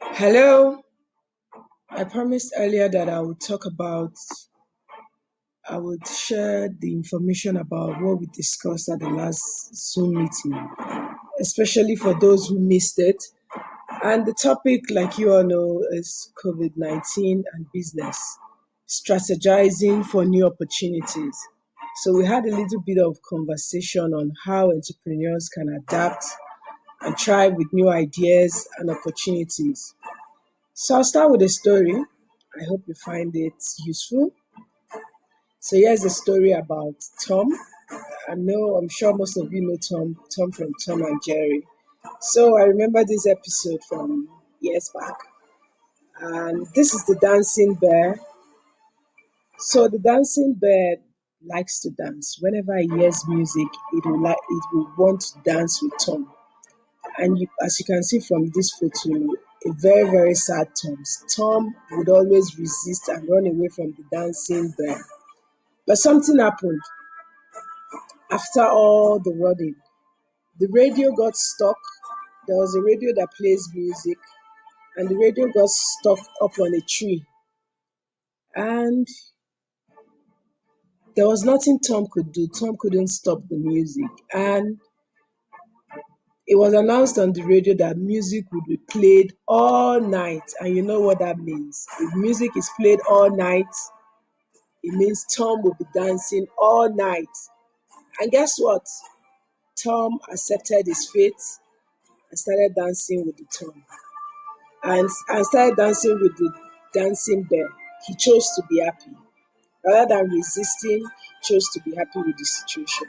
Hello. I promised earlier that I would share the information about what we discussed at the last Zoom meeting, especially for those who missed it. And the topic, like you all know, is COVID-19 and business, strategizing for new opportunities. So we had a little bit of conversation on how entrepreneurs can adapt and thrive with new ideas and opportunities. So I'll start with a story. I hope you find it useful. So here's a story about Tom. I'm sure most of you know Tom from Tom and Jerry. So I remember this episode from years back. And this is the dancing bear. So the dancing bear likes to dance. Whenever he hears music, it will want to dance with Tom. And as you can see from this photo, a very, very sad Tom. Tom would always resist and run away from the dancing bear. But something happened after all the running. The radio got stuck. There was a radio that plays music, and the radio got stuck up on a tree. And there was nothing Tom could do. Tom couldn't stop the music. And it was announced on the radio that music would be played all night. And you know what that means. If music is played all night, it means Tom will be dancing all night. And guess what? Tom accepted his fate and started dancing with the Tom. And started dancing with the dancing bear. He chose to be happy. Rather than resisting, he chose to be happy with the situation.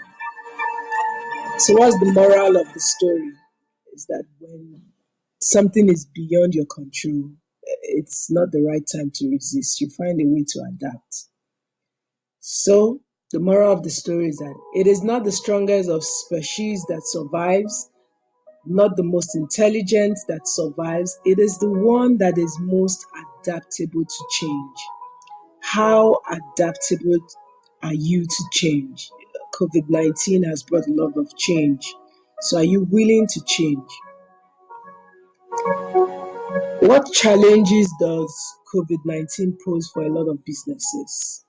So what's the moral of the story? Is that when something is beyond your control, it's not the right time to resist. You find a way to adapt. So the moral of the story is that it is not the strongest of species that survives, not the most intelligent that survives. It is the one that is most adaptable to change. How adaptable are you to change? COVID-19 has brought a lot of change. So are you willing to change? What challenges does COVID-19 pose for a lot of businesses?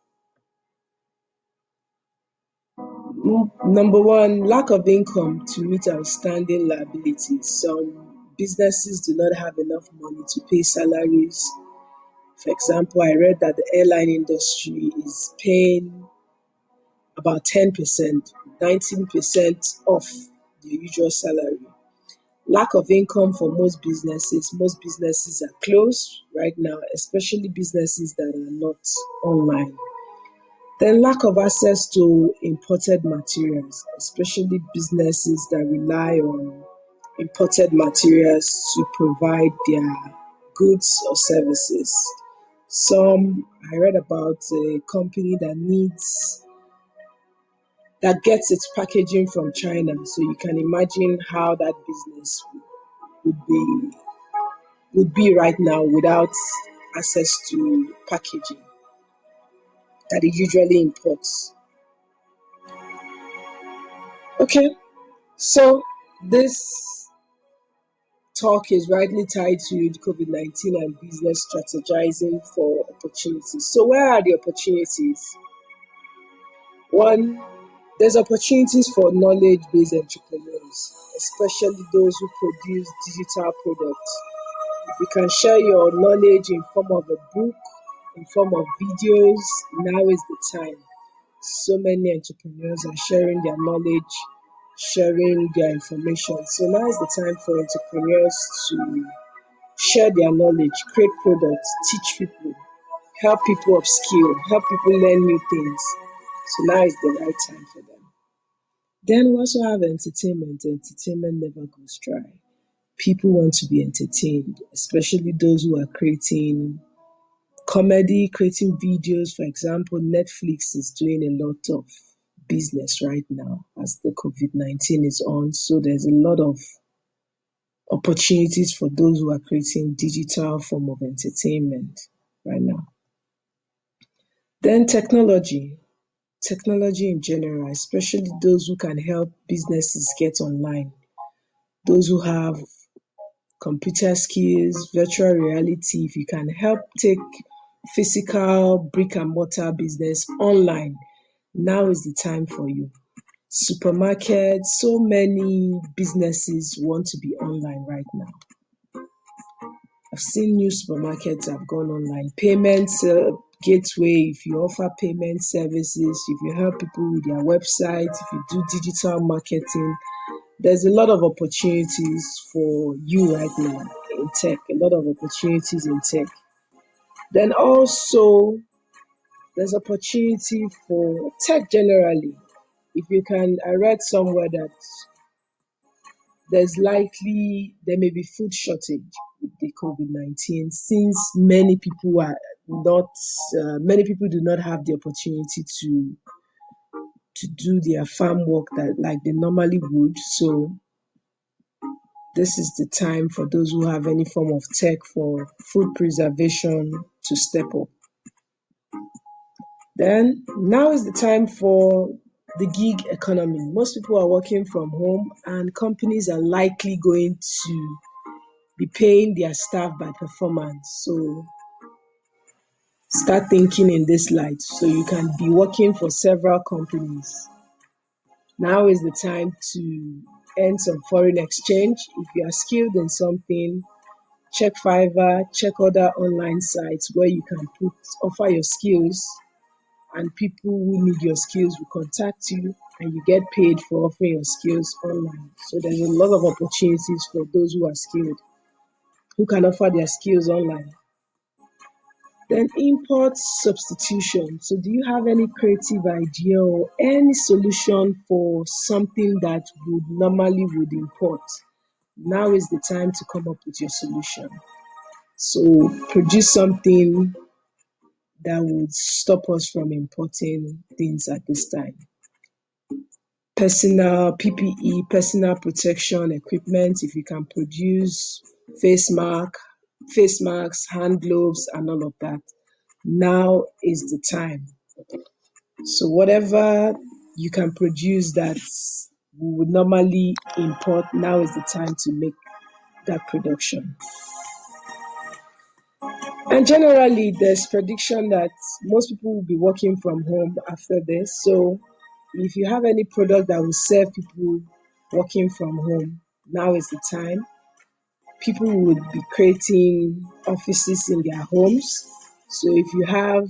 Number one, lack of income to meet outstanding liabilities. Some businesses do not have enough money to pay salaries. For example, I read that the airline industry is paying about 10%, 19% off the usual salary. Lack of income for most businesses. Most businesses are closed right now, especially businesses that are not online. Then lack of access to imported materials, especially businesses that rely on imported materials to provide their goods or services. I read about a company that gets its packaging from China. So you can imagine how that business would be would be right now without access to packaging that it usually imports. Okay, so this talk is rightly tied to COVID-19 and business strategizing for opportunities. So where are the opportunities? One, there's opportunities for knowledge-based entrepreneurs, especially those who produce digital products. If you can share your knowledge in form of a book, in form of videos, now is the time. So many entrepreneurs are sharing their knowledge, sharing their information. So now is the time for entrepreneurs to share their knowledge, create products, teach people, help people upskill, help people learn new things. So now is the right time for them. Then we also have entertainment. Entertainment never goes dry. People want to be entertained, especially those who are creating comedy, creating videos. For example, Netflix is doing a lot of business right now as the COVID-19 is on. So there's a lot of opportunities for those who are creating digital form of entertainment right now. Then technology in general, especially those who can help businesses get online, those who have computer skills, virtual reality. If you can help take physical brick and mortar business online, now is the time for you. Supermarkets, so many businesses want to be online right now. I've seen new supermarkets have gone online. Payments gateway, if you offer payment services, if you help people with their website, if you do digital marketing, there's a lot of opportunities for you right now in tech, a lot of opportunities in tech. Then also, there's opportunity for tech generally. If you can, I read somewhere that there's likely there may be food shortage with the COVID-19 since many people do not have the opportunity to do their farm work that like they normally would. So this is the time for those who have any form of tech for food preservation to step up. Then now is the time for the gig economy. Most people are working from home and companies are likely going to be paying their staff by performance. So start thinking in this light. So you can be working for several companies. Now is the time to earn some foreign exchange. If you are skilled in something, check Fiverr, check other online sites where you can offer your skills, and people who need your skills will contact you and you get paid for offering your skills online. So there's a lot of opportunities for those who are skilled, who can offer their skills online. Then import substitution. So do you have any creative idea or any solution for something that would normally would import? Now is the time to come up with your solution. So produce something that would stop us from importing things at this time. Personal PPE, personal protection equipment, if you can produce face mask, face masks, hand gloves, and all of that. Now is the time. So whatever you can produce that we would normally import, now is the time to make that production. And generally, there's prediction that most people will be working from home after this. So if you have any product that will serve people working from home, now is the time. People would be creating offices in their homes. So if you have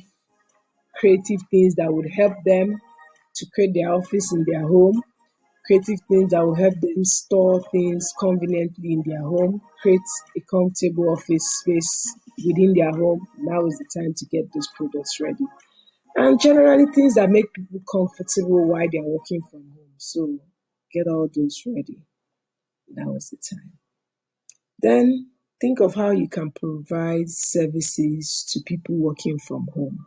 creative things that would help them to create their office in their home, creative things that will help them store things conveniently in their home, create a comfortable office space within their home. Now is the time to get those products ready. And generally, things that make people comfortable while they're working from home. So get all those ready. Now is the time. Then think of how you can provide services to people working from home.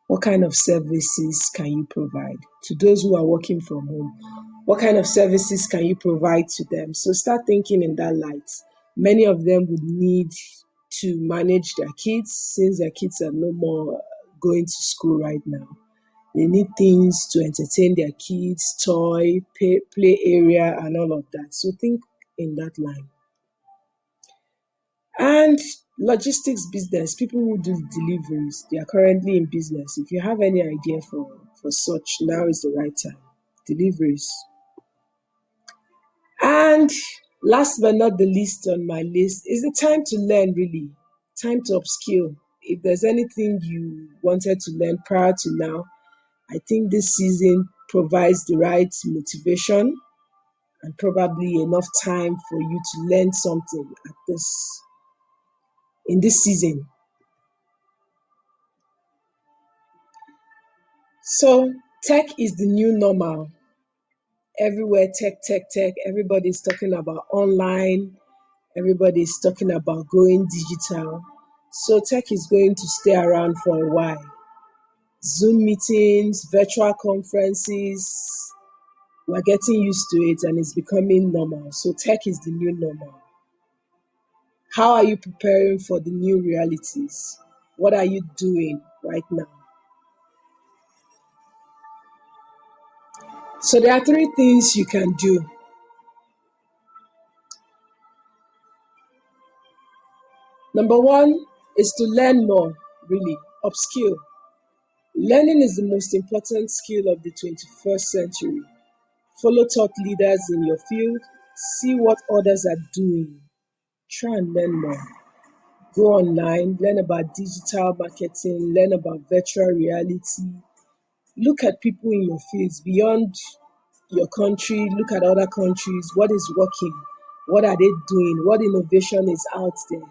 What kind of services can you provide to those who are working from home? What kind of services can you provide to them? So start thinking in that light. Many of them would need to manage their kids since their kids are no more going to school right now. They need things to entertain their kids, toy, play area, and all of that. So think in that line. And logistics business, people who do deliveries, they are currently in business. If you have any idea for such, now is the right time. Deliveries. And last but not the least on my list is the time to learn, really. Time to upskill. If there's anything you wanted to learn prior to now, I think this season provides the right motivation and probably enough time for you to learn something at this in this season. So tech is the new normal. Everywhere tech, tech, tech. Everybody's talking about online. Everybody's talking about going digital. So tech is going to stay around for a while. Zoom meetings, virtual conferences, we're getting used to it and it's becoming normal. So tech is the new normal. How are you preparing for the new realities? What are you doing right now? So there are three things you can do. Number one is to learn more, really, upskill. Learning is the most important skill of the 21st century. Follow thought leaders in your field, see what others are doing, try and learn more. Go online, learn about digital marketing, learn about virtual reality. Look at people in your fields beyond your country, look at other countries, what is working, what are they doing, what innovation is out there,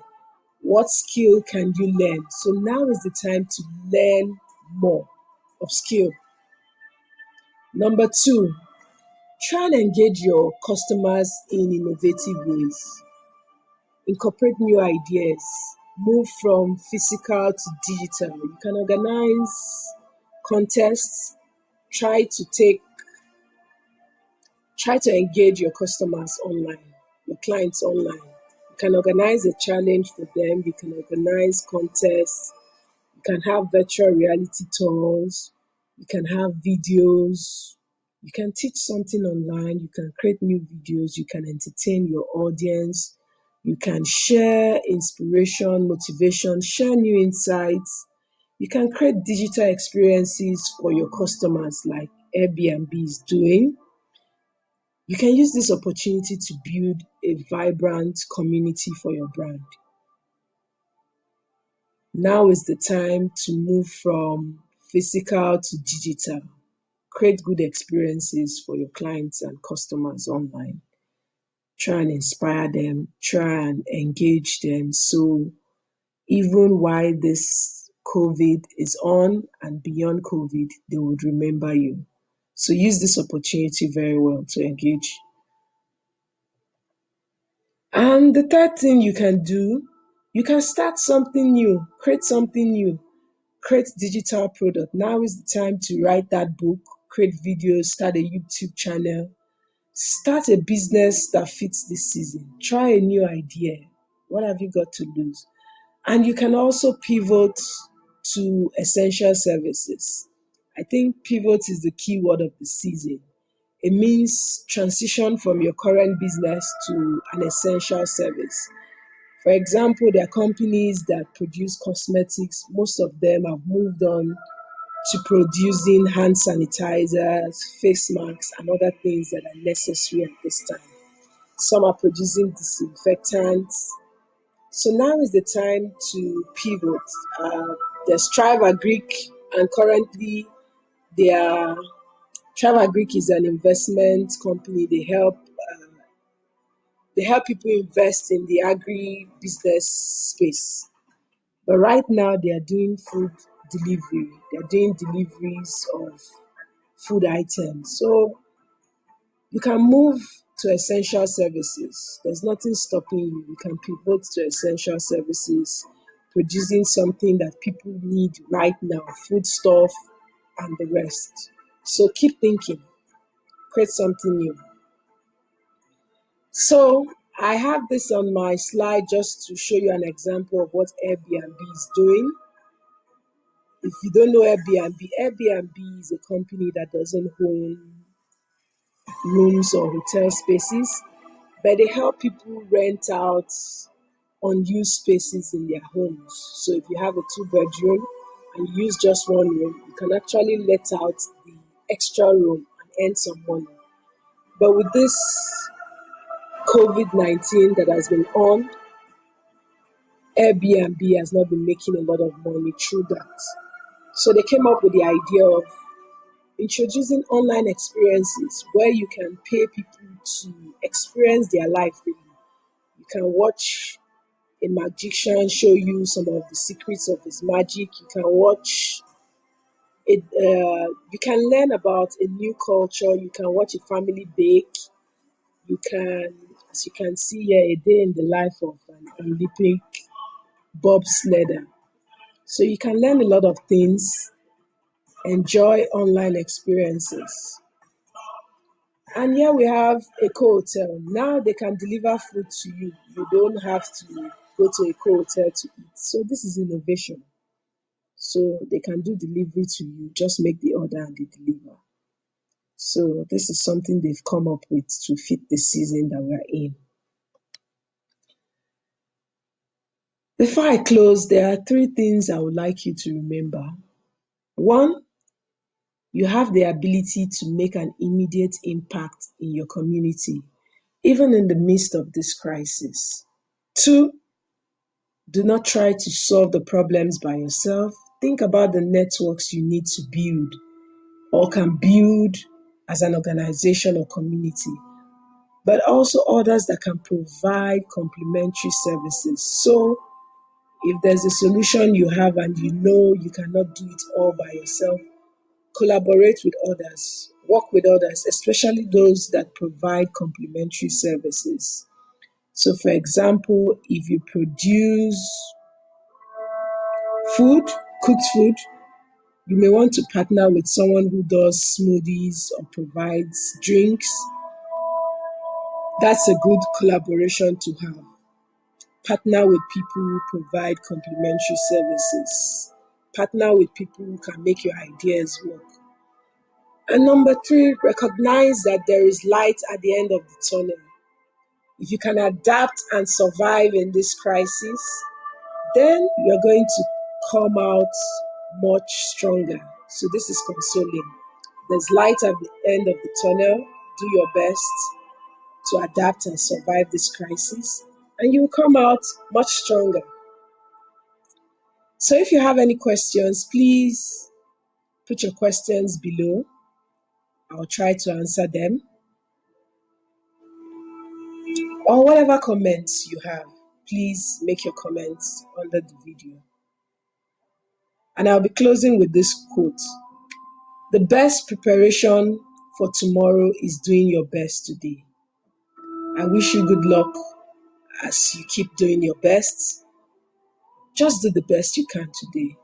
what skill can you learn. So now is the time to learn more of skill. Number two, try and engage your customers in innovative ways. Incorporate new ideas. Move from physical to digital. You can organize contests. Try to take Try to engage your customers online, your clients online. You can organize a challenge for them. You can organize contests. You can have virtual reality tours. You can have videos. You can teach something online. You can create new videos. You can entertain your audience. You can share inspiration, motivation, share new insights. You can create digital experiences for your customers like Airbnb is doing. You can use this opportunity to build a vibrant community for your brand. Now is the time to move from physical to digital. Create good experiences for your clients and customers online. Try and inspire them, try and engage them. So even while this COVID is on and beyond COVID, they would remember you. So use this opportunity very well to engage. And the third thing you can do, you can start something new, create something new, create digital product. Now is the time to write that book, create videos, start a YouTube channel, start a business that fits this season. Try a new idea. What have you got to lose? And you can also pivot to essential services. I think pivot is the key word of the season. It means transition from your current business to an essential service. For example, there are companies that produce cosmetics. Most of them have moved on to producing hand sanitizers, face masks, and other things that are necessary at this time. Some are producing disinfectants. So now is the time to pivot. There's Thrive Agric, and currently they are Thrive Agric is an investment company. They help people invest in the agri business space. But right now they are doing food delivery. They are doing deliveries of food items. So you can move to essential services. There's nothing stopping you. You can pivot to essential services, producing something that people need right now, food stuff and the rest. So keep thinking, create something new. So I have this on my slide just to show you an example of what Airbnb is doing. If you don't know Airbnb, Airbnb is a company that doesn't own rooms or hotel spaces, but they help people rent out unused spaces in their homes. So if you have a two-bedroom and you use just one room, you can actually let out the extra room and earn some money. But with this COVID-19 that has been on, Airbnb has not been making a lot of money through that. So they came up with the idea of introducing online experiences where you can pay people to experience their life really. You can watch a magician show you some of the secrets of his magic. You can watch it. You can learn about a new culture. You can watch a family bake. You can, as you can see here, a day in the life of an Olympic bobsledder. So you can learn a lot of things, enjoy online experiences. And here we have Eco Hotel. Now they can deliver food to you. You don't have to go to Eco Hotel to eat. So this is innovation. So they can do delivery to you. Just make the order and they deliver. So this is something they've come up with to fit the season that we're in. Before I close, there are three things I would like you to remember. One, you have the ability to make an immediate impact in your community, even in the midst of this crisis. Two, do not try to solve the problems by yourself. Think about the networks you need to build or can build as an organization or community, but also others that can provide complementary services. So, if there's a solution you have and you know you cannot do it all by yourself, collaborate with others, work with others, especially those that provide complementary services. So, for example, if you produce food, cooked food, you may want to partner with someone who does smoothies or provides drinks. That's a good collaboration to have. Partner with people who provide complementary services. Partner with people who can make your ideas work. And number three, recognize that there is light at the end of the tunnel. If you can adapt and survive in this crisis, then you're going to come out much stronger. So this is consoling. There's light at the end of the tunnel. Do your best to adapt and survive this crisis, and you'll come out much stronger. So if you have any questions, please put your questions below. I'll try to answer them. Or whatever comments you have, please make your comments under the video. And I'll be closing with this quote. The best preparation for tomorrow is doing your best today. I wish you good luck as you keep doing your best. Just do the best you can today.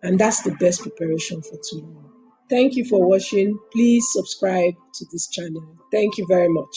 And that's the best preparation for tomorrow. Thank you for watching. Please subscribe to this channel. Thank you very much.